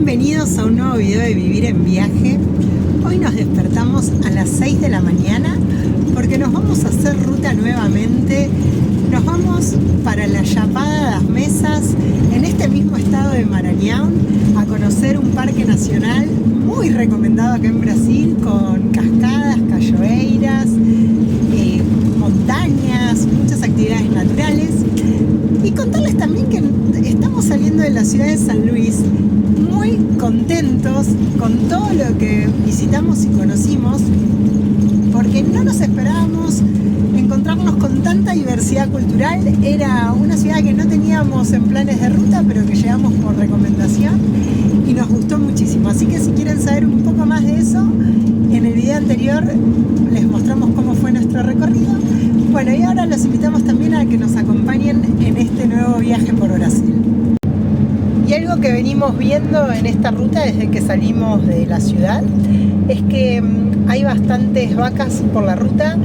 Bienvenidos a un nuevo video de Vivir en Viaje. Hoy nos despertamos a las 6 de la mañana porque nos vamos a hacer ruta nuevamente. Nos vamos para la Chapada das Mesas, en este mismo estado de Maranhão, a conocer un parque nacional muy recomendado acá en Brasil, con cascadas, cachoeiras, montañas, muchas actividades naturales. Y contarles también que estamos saliendo de la ciudad de San Luis muy contentos con todo lo que visitamos y conocimos, porque no nos esperábamos encontrarnos con tanta diversidad cultural. Era una ciudad que no teníamos en planes de ruta, pero que llegamos por recomendación y nos gustó muchísimo. Así que si quieren saber un poco más de eso, en el video anterior les mostramos cómo fue nuestro recorrido. Bueno, y ahora los invitamos también a que nos acompañen en este nuevo viaje por Brasil. Y algo que venimos viendo en esta ruta desde que salimos de la ciudad es que hay bastantes vacas por la ruta,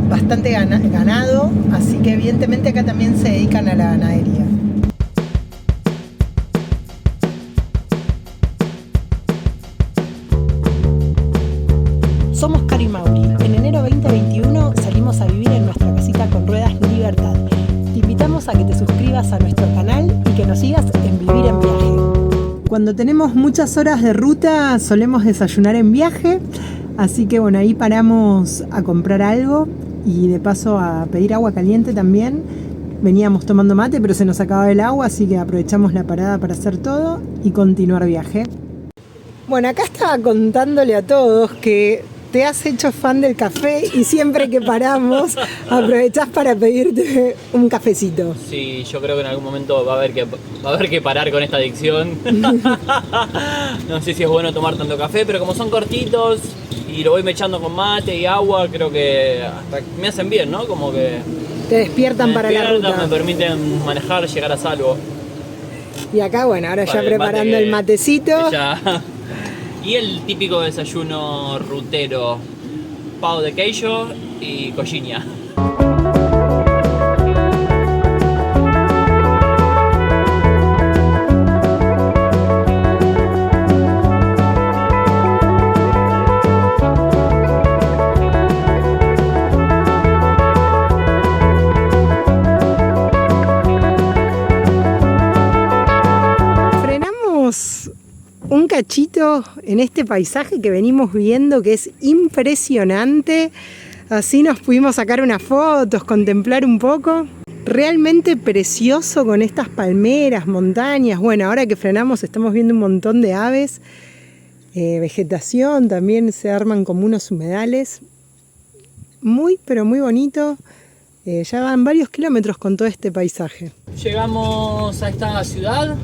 bastante ganado, así que evidentemente acá también se dedican a la ganadería. Somos Cari y Mauri. En enero 2021 salimos a vivir en nuestra casita con ruedas Libertad. Te invitamos a que te suscribas a nuestro canal y que nos sigas en Vivir en Viaje. Cuando tenemos muchas horas de ruta solemos desayunar en viaje, así que bueno, ahí paramos a comprar algo y de paso a pedir agua caliente también. Veníamos tomando mate, pero se nos acababa el agua, así que aprovechamos la parada para hacer todo y continuar viaje. Bueno, acá estaba contándole a todos que te has hecho fan del café y siempre que paramos aprovechás para pedirte un cafecito. Sí, yo creo que en algún momento va a haber que parar con esta adicción. No sé si es bueno tomar tanto café, pero como son cortitos y lo voy mechando con mate y agua, creo que hasta me hacen bien, ¿no? Como que te despiertan para la ruta. Me permiten manejar, llegar a salvo. Y acá, bueno, ahora ya preparando el matecito. Ya. Y el típico desayuno rutero, pão de queijo y coxinha. Un cachito en este paisaje que venimos viendo, que es impresionante. Así nos pudimos sacar unas fotos, contemplar un poco. Realmente precioso, con estas palmeras, montañas. Bueno, ahora que frenamos estamos viendo un montón de aves, vegetación, también se arman como unos humedales. Muy, pero muy bonito. Ya van varios kilómetros con todo este paisaje. Llegamos a esta ciudad.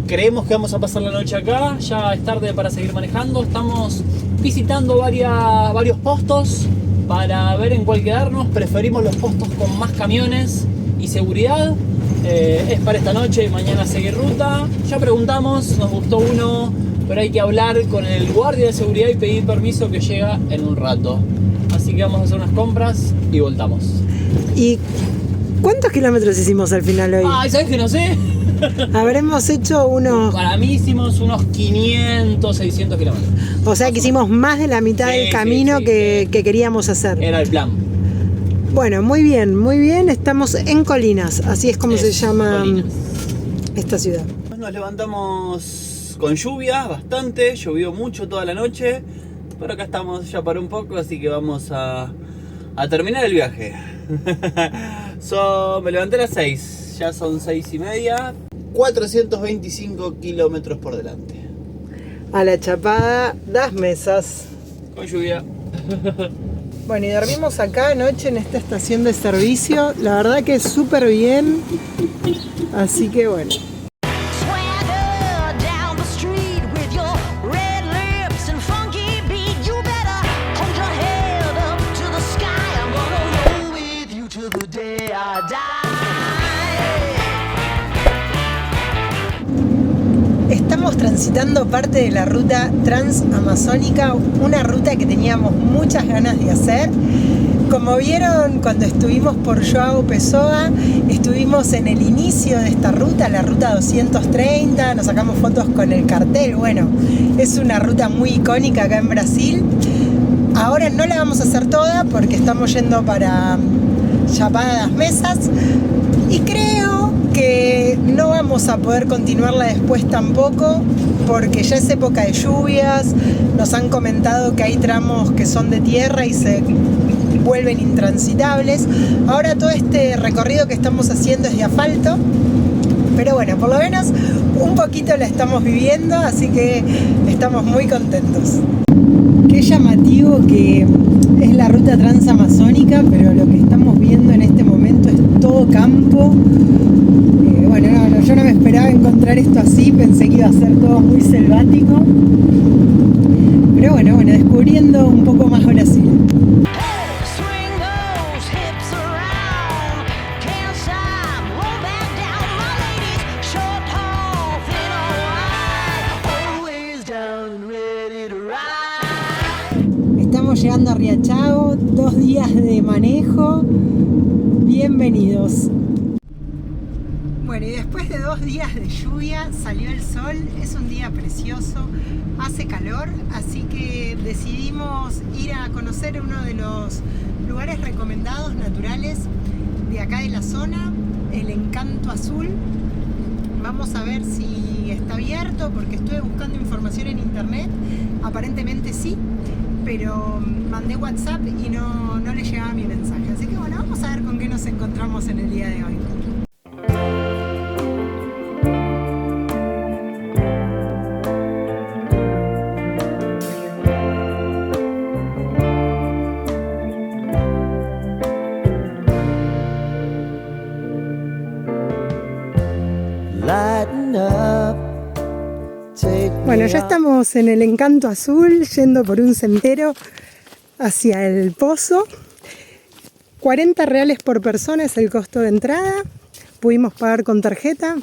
Creemos que vamos a pasar la noche acá, ya es tarde para seguir manejando. Estamos visitando varios postos para ver en cuál quedarnos. Preferimos los postos con más camiones y seguridad. Es para esta noche y mañana seguir ruta. Ya preguntamos, nos gustó uno, pero hay que hablar con el guardia de seguridad y pedir permiso, que llega en un rato. Así que vamos a hacer unas compras y voltamos. ¿Y cuántos kilómetros hicimos al final hoy? ¿Sabes que no sé? Habremos hecho unos... Para mí hicimos unos 500, 600 kilómetros. O sea que hicimos más de la mitad del camino que queríamos hacer. Era el plan. Bueno, muy bien. Estamos en Colinas, así es como se llama Colinas, esta ciudad. Nos levantamos con lluvia, bastante, llovió mucho toda la noche, pero acá estamos, ya paró un poco, así que vamos a terminar el viaje. Me levanté a las 6, ya son 6:30, 425 kilómetros por delante. A la Chapada das Mesas. Con lluvia. Bueno, y dormimos acá anoche en esta estación de servicio. La verdad que es súper bien. Así que bueno. Estamos transitando parte de la ruta transamazónica, una ruta que teníamos muchas ganas de hacer. Como vieron cuando estuvimos por João Pessoa, estuvimos en el inicio de esta ruta, la ruta 230, nos sacamos fotos con el cartel. Bueno, es una ruta muy icónica acá en Brasil. Ahora no la vamos a hacer toda porque estamos yendo para Chapada das Mesas y creo que no vamos a poder continuarla después tampoco porque ya es época de lluvias, nos han comentado que hay tramos que son de tierra y se vuelven intransitables. Ahora todo este recorrido que estamos haciendo es de asfalto, pero bueno, por lo menos un poquito la estamos viviendo, así que estamos muy contentos. Qué llamativo que es la ruta transamazónica, pero lo que estamos viendo en este momento es todo campo. Bueno, yo no me esperaba encontrar esto así, pensé que iba a ser todo muy selvático. Pero bueno, descubriendo un poco más Brasil. Estamos llegando a Riachao, 2 días de manejo. Bienvenidos. Bueno, y después de 2 días de lluvia salió el sol, es un día precioso, hace calor, así que decidimos ir a conocer uno de los lugares recomendados naturales de acá de la zona, el Encanto Azul. Vamos a ver si está abierto porque estuve buscando información en internet, aparentemente sí, pero mandé WhatsApp y no le llegaba mi mensaje. Así que bueno, vamos a ver con qué nos encontramos en el día de hoy. Bueno, ya estamos en el Encanto Azul, yendo por un sendero hacia el pozo. 40 reales por persona es el costo de entrada. Pudimos pagar con tarjeta,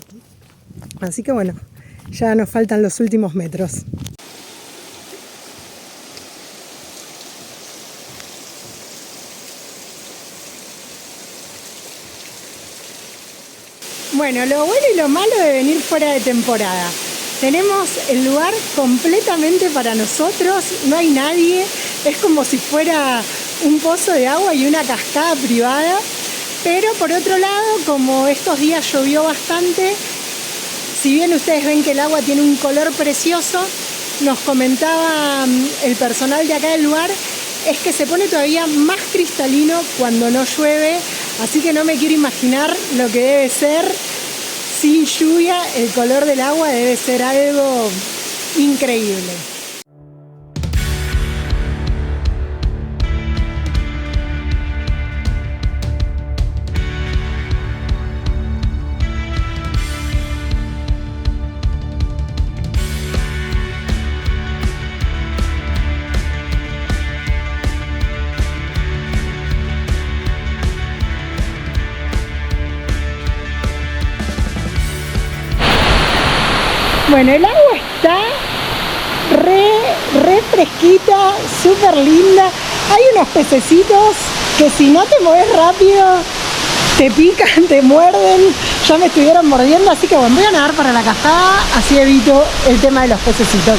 así que bueno, ya nos faltan los últimos metros. Bueno, lo bueno y lo malo de venir fuera de temporada. Tenemos el lugar completamente para nosotros, no hay nadie, es como si fuera un pozo de agua y una cascada privada, pero por otro lado, como estos días llovió bastante, si bien ustedes ven que el agua tiene un color precioso, nos comentaba el personal de acá del lugar, es que se pone todavía más cristalino cuando no llueve, así que no me quiero imaginar lo que debe ser. Sin lluvia, el color del agua debe ser algo increíble. Bueno, el agua está re fresquita, súper linda. Hay unos pececitos que si no te mueves rápido te pican, te muerden. Ya me estuvieron mordiendo, así que bueno, voy a nadar para la cascada, así evito el tema de los pececitos.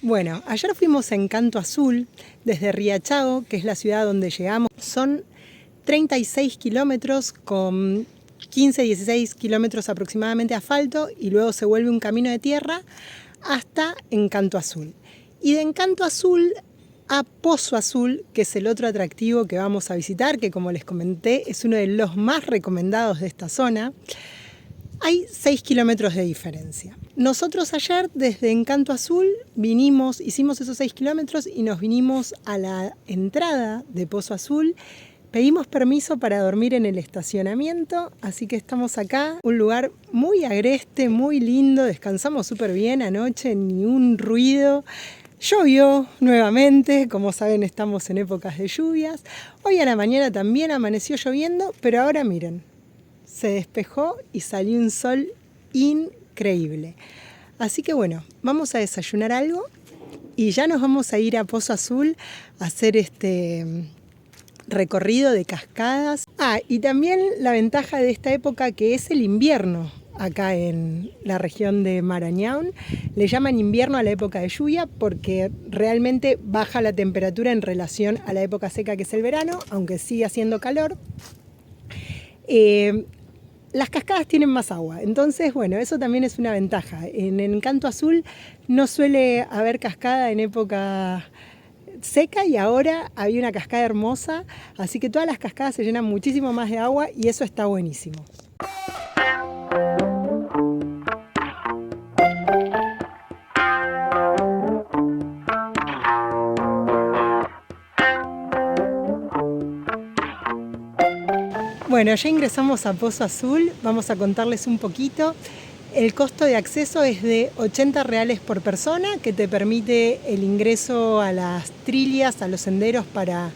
Bueno, ayer fuimos a Encanto Azul desde Riachao, que es la ciudad donde llegamos. Son 36 kilómetros con 15-16 kilómetros aproximadamente de asfalto y luego se vuelve un camino de tierra hasta Encanto Azul. Y de Encanto Azul a Pozo Azul, que es el otro atractivo que vamos a visitar, que como les comenté es uno de los más recomendados de esta zona, hay 6 kilómetros de diferencia. Nosotros ayer desde Encanto Azul hicimos esos 6 kilómetros y nos vinimos a la entrada de Pozo Azul. Pedimos permiso para dormir en el estacionamiento, así que estamos acá, un lugar muy agreste, muy lindo, descansamos súper bien anoche, ni un ruido. Llovió nuevamente, como saben estamos en épocas de lluvias. Hoy a la mañana también amaneció lloviendo, pero ahora miren, se despejó y salió un sol increíble. Así que bueno, vamos a desayunar algo y ya nos vamos a ir a Pozo Azul a hacer este recorrido de cascadas. Y también la ventaja de esta época que es el invierno. Acá en la región de Marañón le llaman invierno a la época de lluvia porque realmente baja la temperatura en relación a la época seca que es el verano, aunque sigue haciendo calor. Las cascadas tienen más agua, entonces bueno, eso también es una ventaja. En Encanto Azul no suele haber cascada en época seca y ahora había una cascada hermosa, así que todas las cascadas se llenan muchísimo más de agua y eso está buenísimo. Bueno, ya ingresamos a Pozo Azul, vamos a contarles un poquito. El costo de acceso es de 80 reales por persona, que te permite el ingreso a las trillas, a los senderos para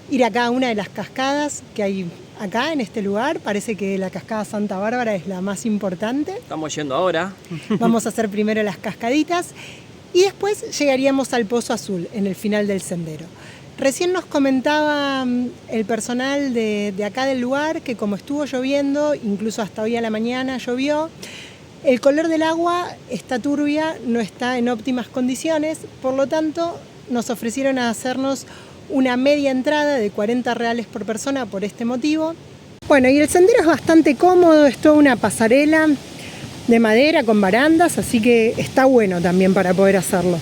ir a cada una de las cascadas que hay acá en este lugar. Parece que la cascada Santa Bárbara es la más importante. Estamos yendo ahora. Vamos a hacer primero las cascaditas y después llegaríamos al Pozo Azul en el final del sendero. Recién nos comentaba el personal de acá del lugar que como estuvo lloviendo, incluso hasta hoy a la mañana llovió, el color del agua está turbia, no está en óptimas condiciones, por lo tanto nos ofrecieron a hacernos una media entrada de 40 reales por persona por este motivo. Bueno, y el sendero es bastante cómodo, es toda una pasarela de madera con barandas, así que está bueno también para poder hacerlo.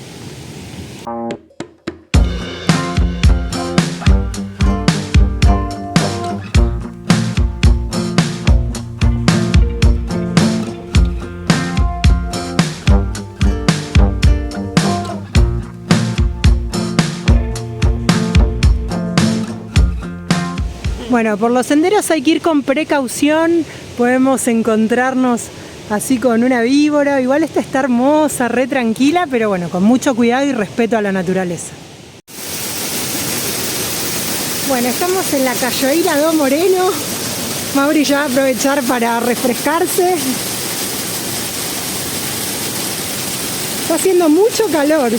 Bueno, por los senderos hay que ir con precaución, podemos encontrarnos así con una víbora, igual esta está hermosa, re tranquila, pero bueno, con mucho cuidado y respeto a la naturaleza. Bueno, estamos en la Cachoeira do Moreno, Mauri ya va a aprovechar para refrescarse. Está haciendo mucho calor.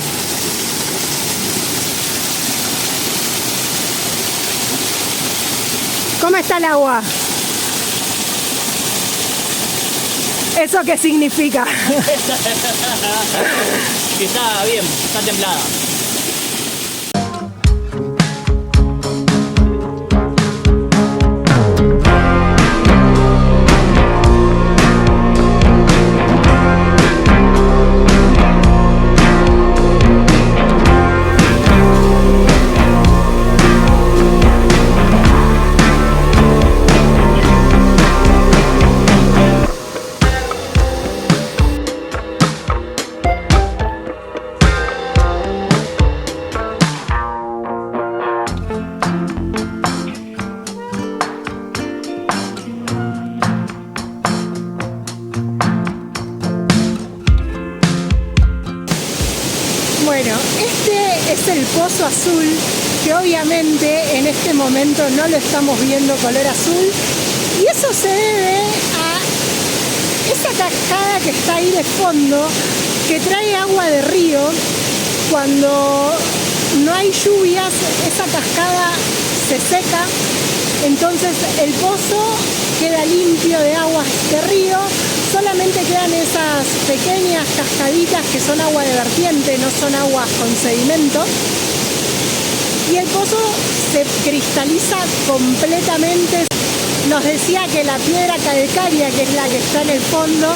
¿Cómo está el agua? ¿Eso qué significa? Que está bien, está templada. Bueno, este es el Pozo Azul, que obviamente en este momento no lo estamos viendo color azul, y eso se debe a esa cascada que está ahí de fondo, que trae agua de río. Cuando no hay lluvias, esa cascada se seca, entonces el pozo queda limpio de aguas de río. Solamente quedan esas pequeñas cascaditas que son agua de vertiente, no son aguas con sedimento. Y el pozo se cristaliza completamente. nos decía que la piedra calcárea, que es la que está en el fondo,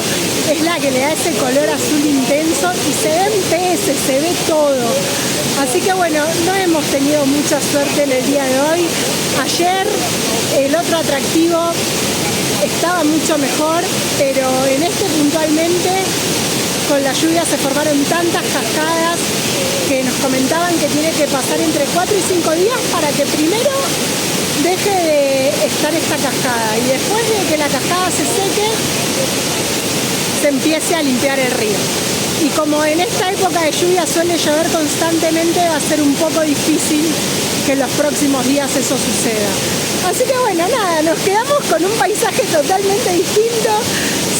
es la que le da ese color azul intenso y se ven peces, se ve todo. Así que bueno, no hemos tenido mucha suerte en el día de hoy. Ayer el otro atractivo estaba mucho mejor, pero en este puntualmente con la lluvia se formaron tantas cascadas que nos comentaban que tiene que pasar entre 4 y 5 días para que primero deje de estar esta cascada y después de que la cascada se seque se empiece a limpiar el río. Y como en esta época de lluvia suele llover constantemente, va a ser un poco difícil que en los próximos días eso suceda. Así que bueno, nada, nos quedamos con un paisaje totalmente distinto,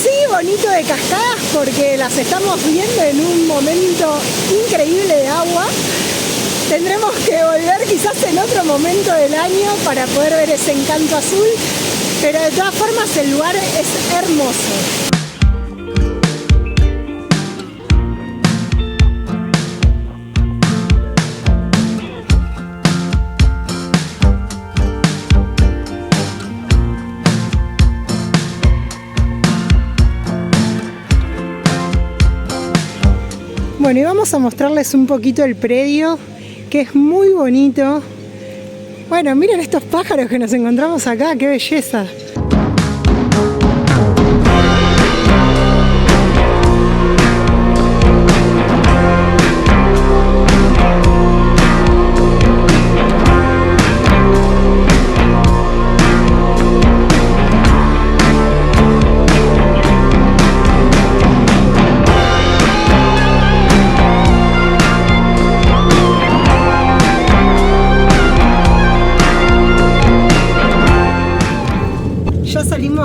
sí, bonito de cascadas porque las estamos viendo en un momento increíble de agua. Tendremos que volver quizás en otro momento del año para poder ver ese encanto azul, pero de todas formas el lugar es hermoso. Bueno, y vamos a mostrarles un poquito el predio, que es muy bonito. Bueno, miren estos pájaros que nos encontramos acá, qué belleza.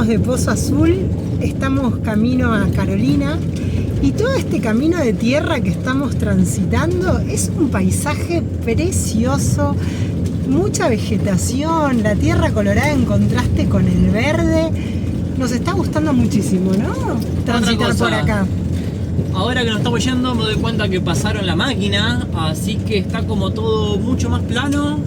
De Pozo Azul, estamos camino a Carolina y todo este camino de tierra que estamos transitando es un paisaje precioso, mucha vegetación, la tierra colorada en contraste con el verde. Nos está gustando muchísimo, ¿no? Transitar por acá. Ahora que nos estamos yendo me doy cuenta que pasaron la máquina, así que está como todo mucho más plano.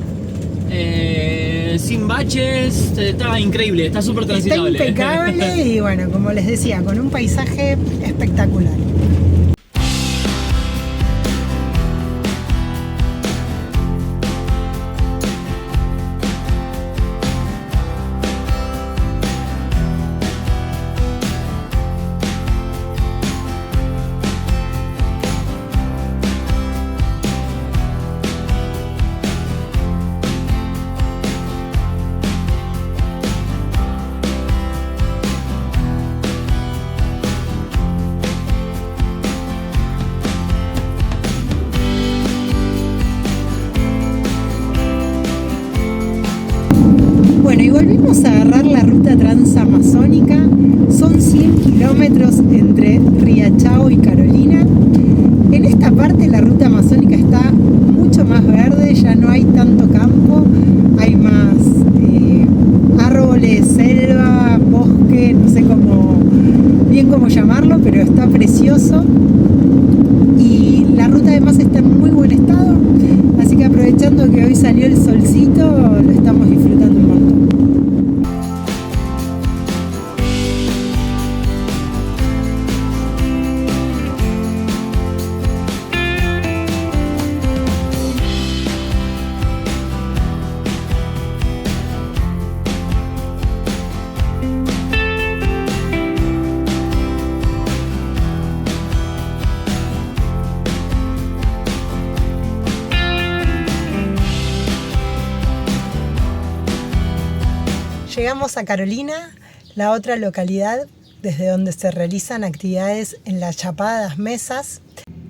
Sin baches, está increíble, está súper transitable. Está impecable y bueno, como les decía, con un paisaje espectacular. Bueno, y volvimos a agarrar la ruta transamazónica. Son 100 kilómetros entre Riachao y Carolina. En esta parte la ruta amazónica está mucho más verde, ya no hay tanto campo, hay más árboles, selva, bosque, no sé bien cómo llamarlo, pero está precioso. Y la ruta además está en muy buen estado, así que aprovechando que hoy salió el solcito, lo estamos disfrutando un montón. Llegamos a Carolina, la otra localidad desde donde se realizan actividades en la Chapada das Mesas.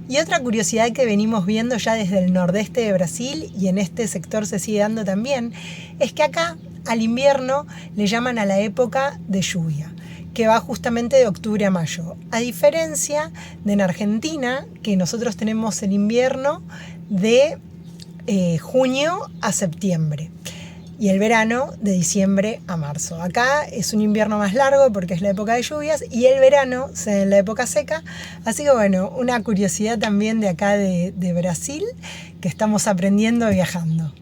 Y otra curiosidad que venimos viendo ya desde el nordeste de Brasil, y en este sector se sigue dando también, es que acá al invierno le llaman a la época de lluvia, que va justamente de octubre a mayo. A diferencia de en Argentina, que nosotros tenemos el invierno de junio a septiembre. Y el verano de diciembre a marzo. Acá es un invierno más largo porque es la época de lluvias y el verano se da en la época seca. Así que bueno, una curiosidad también de acá de Brasil que estamos aprendiendo viajando.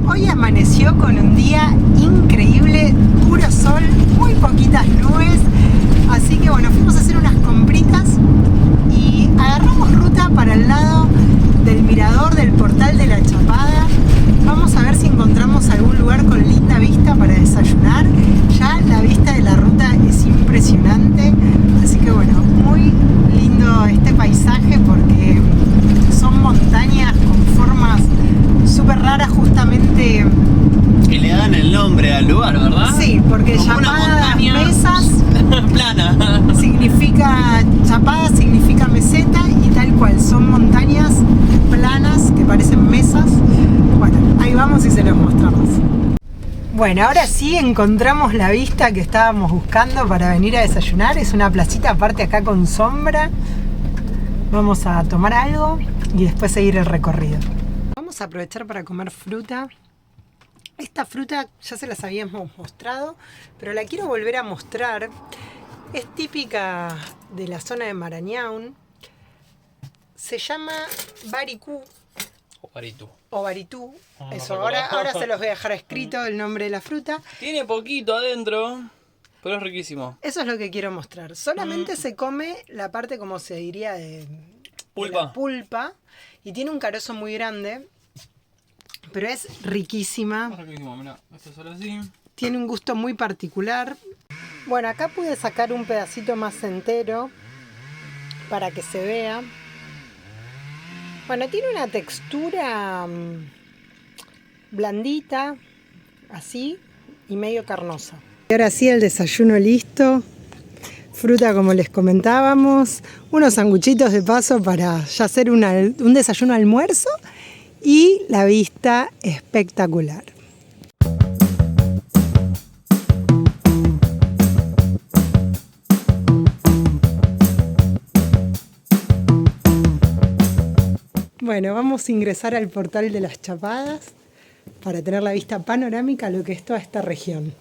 Hoy amaneció con un día increíble, puro sol, muy poquitas nubes. Así que bueno, fuimos a hacer unas compritas y agarramos ruta para el lado del mirador del Portal de la Chapada. Vamos a ver si encontramos algún lugar con linda vista para desayunar. Ya la vista de la ruta es impresionante, así que bueno, muy lindo este paisaje porque son montañas con formas súper raras, justamente que le dan el nombre al lugar, ¿verdad? Sí, porque como Chapada, una mesas plana significa Chapada, significa meseta, y tal cual, son montañas planas que parecen mesas. Bueno, ahí vamos y se los mostramos. Bueno, ahora sí encontramos la vista que estábamos buscando para venir a desayunar. Es una placita aparte acá con sombra. Vamos a tomar algo y después seguir el recorrido. Vamos a aprovechar para comer fruta. Esta fruta ya se las habíamos mostrado, pero la quiero volver a mostrar. Es típica de la zona de Marañón. Se llama baricú. O baritú. No, Eso, no ahora se los voy a dejar escrito el nombre de la fruta. Tiene poquito adentro, pero es riquísimo. Eso es lo que quiero mostrar. Solamente se come la parte, como se diría, de la pulpa. Y tiene un carozo muy grande. Pero es riquísima. Es riquísimo, mirá, esto es solo así. Tiene un gusto muy particular. Bueno, acá pude sacar un pedacito más entero para que se vea. Bueno, tiene una textura blandita, así, y medio carnosa. Y ahora sí, el desayuno listo. Fruta, como les comentábamos. Unos sanguchitos de paso para ya hacer un desayuno almuerzo. Y la vista espectacular. Bueno, vamos a ingresar al Portal de las Chapadas para tener la vista panorámica a lo que es toda esta región.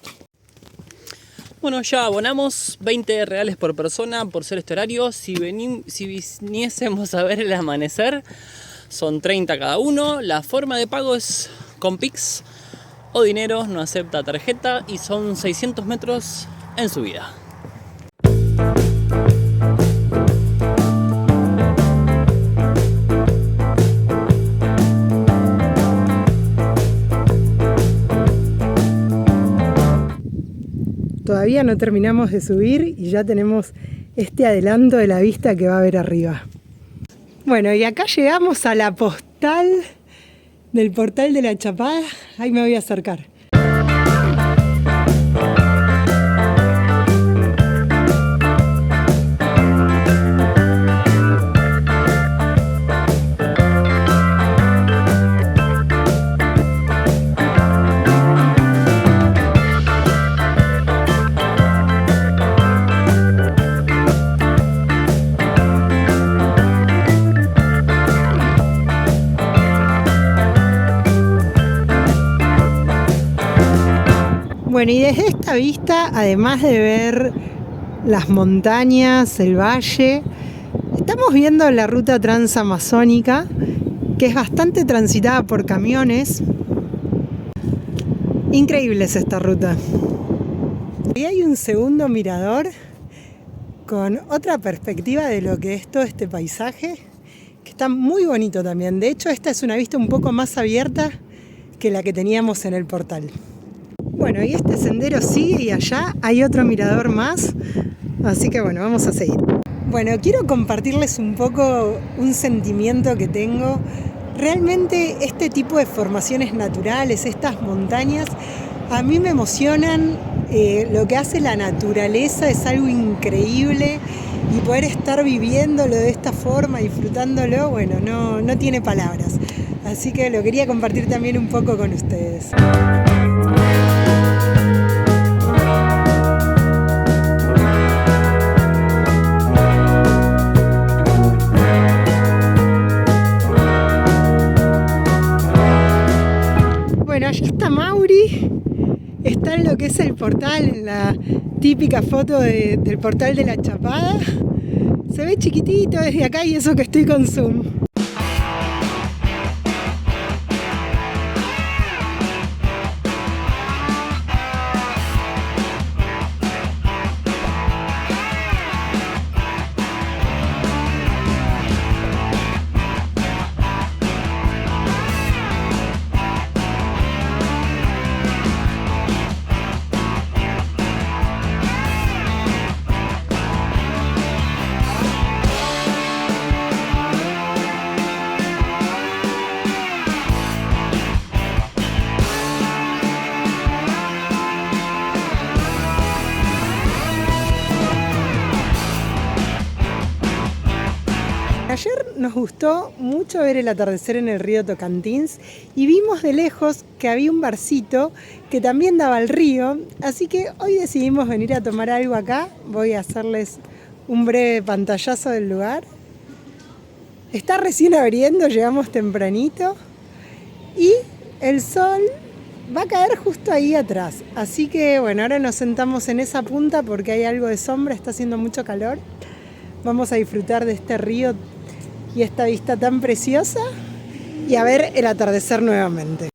Bueno, ya abonamos 20 reales por persona por ser este horario. Si viniésemos a ver el amanecer, son 30 cada uno. La forma de pago es con Pix o dinero, no acepta tarjeta y son 600 metros en subida. Todavía no terminamos de subir y ya tenemos este adelanto de la vista que va a haber arriba. Bueno, y acá llegamos a la postal del Portal de la Chapada. Ahí me voy a acercar. Bueno, y desde esta vista, además de ver las montañas, el valle, estamos viendo la ruta transamazónica, que es bastante transitada por camiones. Increíble es esta ruta. Y hay un segundo mirador con otra perspectiva de lo que es todo este paisaje, que está muy bonito también. De hecho, esta es una vista un poco más abierta que la que teníamos en el portal. Bueno, y este sendero sigue y allá hay otro mirador más, así que bueno, vamos a seguir. Bueno, quiero compartirles un poco un sentimiento que tengo. Realmente este tipo de formaciones naturales, estas montañas, a mí me emocionan. Lo que hace la naturaleza es algo increíble y poder estar viviéndolo de esta forma, disfrutándolo, bueno, no tiene palabras. Así que lo quería compartir también un poco con ustedes. Bueno, allí está Mauri, está en lo que es el portal, en la típica foto del Portal de la Chapada. Se ve chiquitito desde acá y eso que estoy con zoom. ayer nos gustó mucho ver el atardecer en el río Tocantins y vimos de lejos que había un barcito que también daba al río, así que hoy decidimos venir a tomar algo acá. Voy a hacerles un breve pantallazo del lugar. Está recién abriendo, llegamos tempranito y el sol va a caer justo ahí atrás. Así que bueno, ahora nos sentamos en esa punta porque hay algo de sombra, está haciendo mucho calor. Vamos a disfrutar de este río y esta vista tan preciosa y a ver el atardecer nuevamente.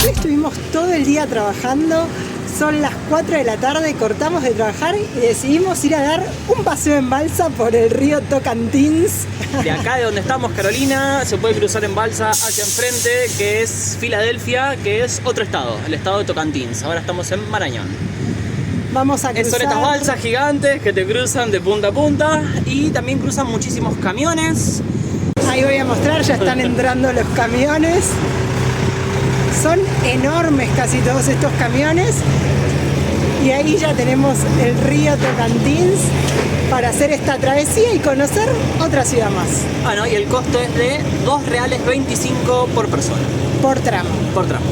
Estuvimos todo el día trabajando. Son las 4 de la tarde, cortamos de trabajar y decidimos ir a dar un paseo en balsa por el río Tocantins. De acá de donde estamos, Carolina, se puede cruzar en balsa hacia enfrente, que es Filadelfia, que es otro estado, el estado de Tocantins. Ahora estamos en Marañón. Vamos a cruzar. Son estas balsas gigantes que te cruzan de punta a punta y también cruzan muchísimos camiones. Ahí voy a mostrar, ya están entrando los camiones. Son enormes casi todos estos camiones. Y ahí ya tenemos el río Tocantins para hacer esta travesía y conocer otra ciudad más. Ah, no, y el costo es de $2.25 por persona. Por tramo. Por tramo.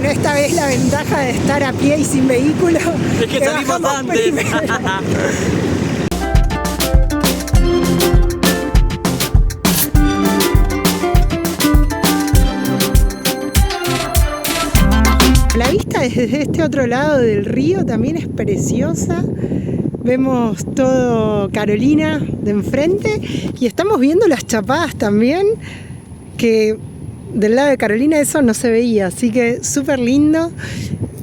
Esta vez la ventaja de estar a pie y sin vehículo es que salimos antes. La vista desde este otro lado del río también es preciosa. Vemos todo Carolina de enfrente y estamos viendo las chapadas también, que del lado de Carolina eso no se veía, así que súper lindo.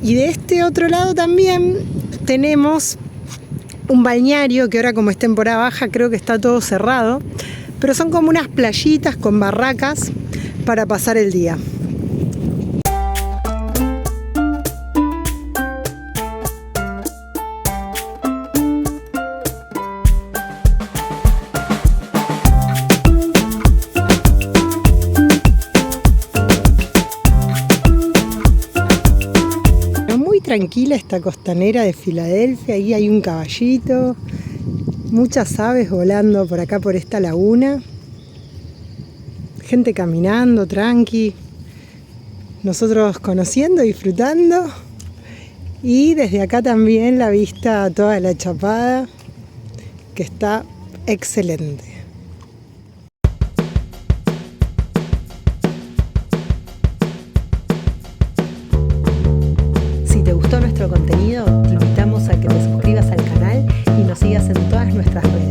Y de este otro lado también tenemos un balneario que ahora, como es temporada baja, creo que está todo cerrado, pero son como unas playitas con barracas para pasar el día. Tranquila esta costanera de Filadelfia, ahí hay un caballito, muchas aves volando por acá por esta laguna, gente caminando tranqui, nosotros conociendo, disfrutando, y desde acá también la vista a toda la chapada, que está excelente. Si te gustó nuestro contenido, te invitamos a que te suscribas al canal y nos sigas en todas nuestras redes.